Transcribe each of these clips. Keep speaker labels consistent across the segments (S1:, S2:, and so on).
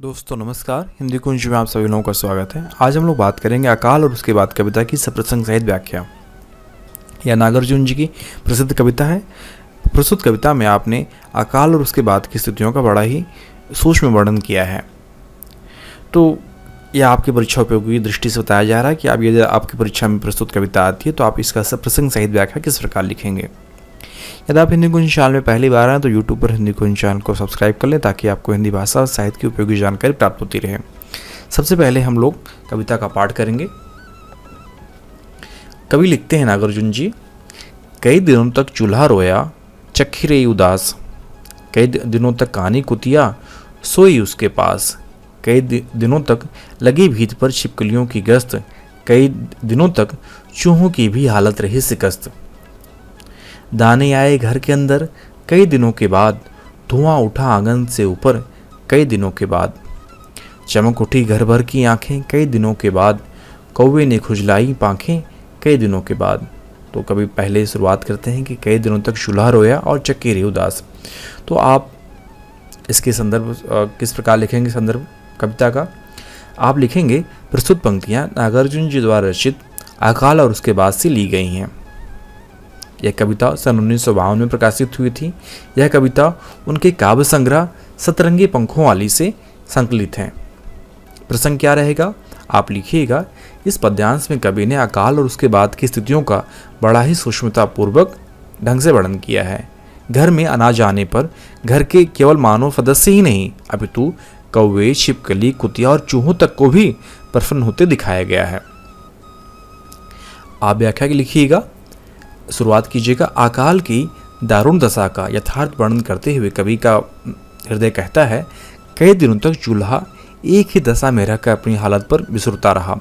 S1: दोस्तों नमस्कार, हिंदी कुंज में आप सभी लोगों का स्वागत है। आज हम लोग बात करेंगे अकाल और उसके बाद कविता की सप्रसंग सहित व्याख्या। यह नागार्जुन जी की प्रसिद्ध कविता है। प्रस्तुत कविता में आपने अकाल और उसके बाद की स्थितियों का बड़ा ही सूक्ष्म वर्णन किया है। तो यह आपकी परीक्षा उपयोगी दृष्टि से बताया जा रहा है कि आप यदि आपकी परीक्षा में प्रस्तुत कविता आती है तो आप इसका सप्रसंग सहित व्याख्या किस प्रकार लिखेंगे। यदि आप हिंदी कुंज चैनल में पहली बार आए तो यूट्यूब पर हिंदी कुंज चैनल को सब्सक्राइब कर लें ताकि आपको हिंदी भाषा और साहित्य की उपयोगी जानकारी प्राप्त होती रहे। सबसे पहले हम लोग कविता का पाठ करेंगे। कवि लिखते हैं नागार्जुन जी, कई दिनों तक चूल्हा रोया चक्खी रही उदास, कई दिनों तक कहानी कुतिया सोई उसके पास, कई दिनों तक लगी भीत पर छिपकलियों की गश्त, कई दिनों तक चूहों की भी हालत रही शिकस्त। दाने आए घर के अंदर कई दिनों के बाद, धुआं उठा आंगन से ऊपर कई दिनों के बाद, चमक उठी घर भर की आंखें कई दिनों के बाद, कौवे ने खुजलाई पांखें कई दिनों के बाद। तो कभी पहले शुरुआत करते हैं कि कई दिनों तक चूल्हा रोया और चक्की रही उदास। तो आप इसके संदर्भ किस प्रकार लिखेंगे? संदर्भ कविता का आप लिखेंगे, प्रस्तुत पंक्तियां नागार्जुन जी द्वारा रचित अकाल और उसके बाद से ली गई हैं। यह कविता सन 1952 में प्रकाशित हुई थी। यह कविता उनके काव्य संग्रह सतरंगी पंखों वाली से संकलित है। प्रसंग क्या रहेगा आप लिखिएगा, इस पद्यांश में कवि ने अकाल और उसके बाद की स्थितियों का बड़ा ही सूक्ष्मतापूर्वक ढंग से वर्णन किया है। घर में अनाज आने पर घर के केवल मानव सदस्य ही नहीं अपितु कौवे, छिपकली, कुतिया और चूहों तक को भी प्रसन्न होते दिखाया गया है। आप व्याख्या लिखिएगा। शुरुआत कीजिएगा। अकाल की दारुण दशा का यथार्थ वर्णन करते हुए कवि का हृदय कहता है, कई दिनों तक चूल्हा एक ही दशा में रहकर अपनी हालत पर बिसुरता रहा।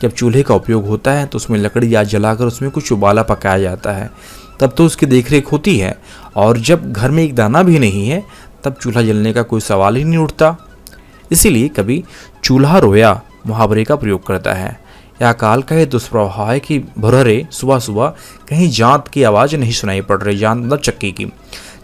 S1: जब चूल्हे का उपयोग होता है तो उसमें लकड़ी या जलाकर उसमें कुछ उबाला पकाया जाता है, तब तो उसकी देखरेख होती है, और जब घर में एक दाना भी नहीं है तब चूल्हा जलने का कोई सवाल ही नहीं उठता। इसीलिए कवि चूल्हा रोया मुहावरे का प्रयोग करता है। यह अकाल का यह दुष्प्रभाव है कि भोररे सुबह सुबह कहीं जांत की आवाज़ नहीं सुनाई पड़ रही। जांत मतलब चक्की की।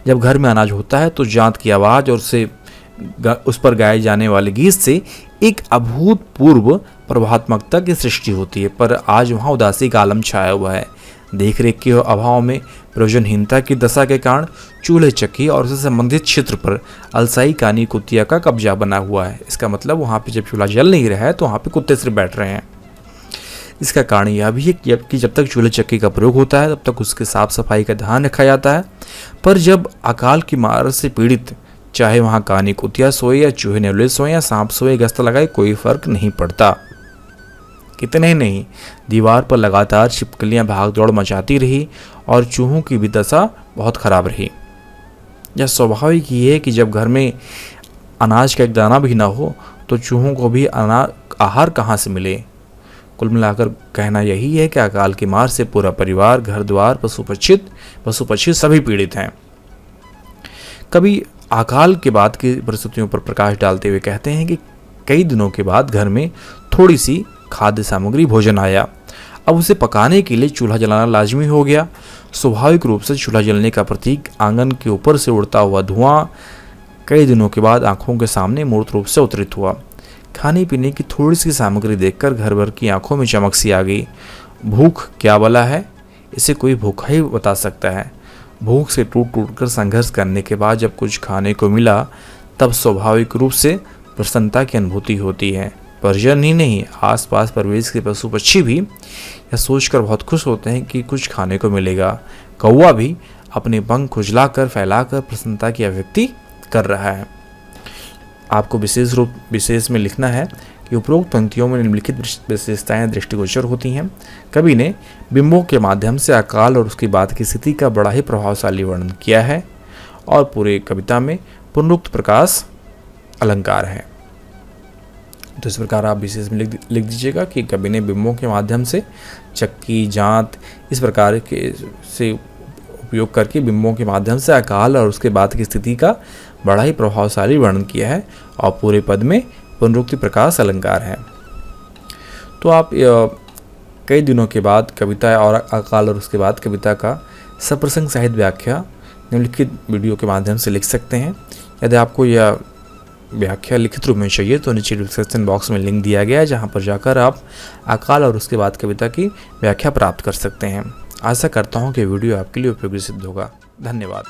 S1: जब घर में अनाज होता है तो जांत की आवाज़ और उस पर गाए जाने वाले गीत से एक अभूतपूर्व प्रभात्मकता की सृष्टि होती है। पर आज वहाँ उदासी का आलम छाया हुआ है। देखरेख के अभाव में, प्रयोजनहीनता की दशा के कारण चूल्हे, चक्की और उससे संबंधित क्षेत्र पर अलसाई कानी कुतिया का कब्जा बना हुआ है। इसका मतलब वहाँ पे जब चूल्हा जल नहीं रहा है तो वहाँ पे कुत्ते सिर्फ बैठ रहे हैं। इसका कारण यह भी है कि जब तक चूल्हे चक्की का प्रयोग होता है तब तक उसके साफ सफाई का ध्यान रखा जाता है। पर जब अकाल की मार से पीड़ित, चाहे वहाँ कानी कुतिया सोए या चूहे नेवले सोए या सांप सोए, गश्त लगाए, कोई फर्क नहीं पड़ता। कितने नहीं, दीवार पर लगातार छिपकलियाँ भाग दौड़ मचाती रही और चूहों की भी दशा बहुत खराब रही। यह स्वाभाविक ही है कि जब घर में अनाज का एक दाना भी ना हो तो चूहों को भी आहार कहाँ से मिले। कुल मिलाकर कहना यही है कि अकाल की मार से पूरा परिवार, घर द्वार, पशु पक्षी सभी पीड़ित हैं। कभी अकाल के बाद की परिस्थितियों पर प्रकाश डालते हुए कहते हैं कि कई दिनों के बाद घर में थोड़ी सी खाद्य सामग्री भोजन आया। अब उसे पकाने के लिए चूल्हा जलाना लाजमी हो गया। स्वाभाविक रूप से चूल्हा जलने का प्रतीक आंगन के ऊपर से उड़ता हुआ धुआं कई दिनों के बाद आंखों के सामने मूर्त रूप से अवतरित हुआ। खाने पीने की थोड़ी सी सामग्री देखकर घर भर की आंखों में चमक सी आ गई। भूख क्या बला है, इसे कोई भूखा ही बता सकता है। भूख से टूट टूट कर संघर्ष करने के बाद जब कुछ खाने को मिला तब स्वाभाविक रूप से प्रसन्नता की अनुभूति होती है। परिजन ही नहीं, आसपास परिवेश के पशु पक्षी भी यह सोचकर बहुत खुश होते हैं कि कुछ खाने को मिलेगा। कौवा भी अपने पंख खुजलाकर फैलाकर प्रसन्नता की अभिव्यक्ति कर रहा है। आपको विशेष में लिखना है कि उपरोक्त पंक्तियों में निम्नलिखित विशेषताएं दृष्टिगोचर होती हैं। कवि ने बिंबों के माध्यम से अकाल और उसके बाद की स्थिति का बड़ा ही प्रभावशाली वर्णन किया है और पूरे कविता में पुनरुक्त प्रकाश अलंकार है। तो इस प्रकार आप विशेष में लिख दीजिएगा कि कवि ने बिंबों के माध्यम से चक्की, जांत इस प्रकार के से उपयोग करके बिंबों के माध्यम से अकाल और उसके बाद की स्थिति का बड़ा ही प्रभावशाली वर्णन किया है और पूरे पद में पुनरुक्ति प्रकाश अलंकार है। तो आप कई दिनों के बाद कविता और अकाल और उसके बाद कविता का सप्रसंग साहित्य व्याख्या निम्नलिखित वीडियो के माध्यम से लिख सकते हैं। यदि आपको यह व्याख्या लिखित रूप में चाहिए तो नीचे डिस्क्रिप्शन बॉक्स में लिंक दिया गया है, जहां पर जाकर आप अकाल और उसके बाद कविता की व्याख्या प्राप्त कर सकते हैं। आशा करता हूं कि वीडियो आपके लिए उपयोगी सिद्ध होगा। धन्यवाद।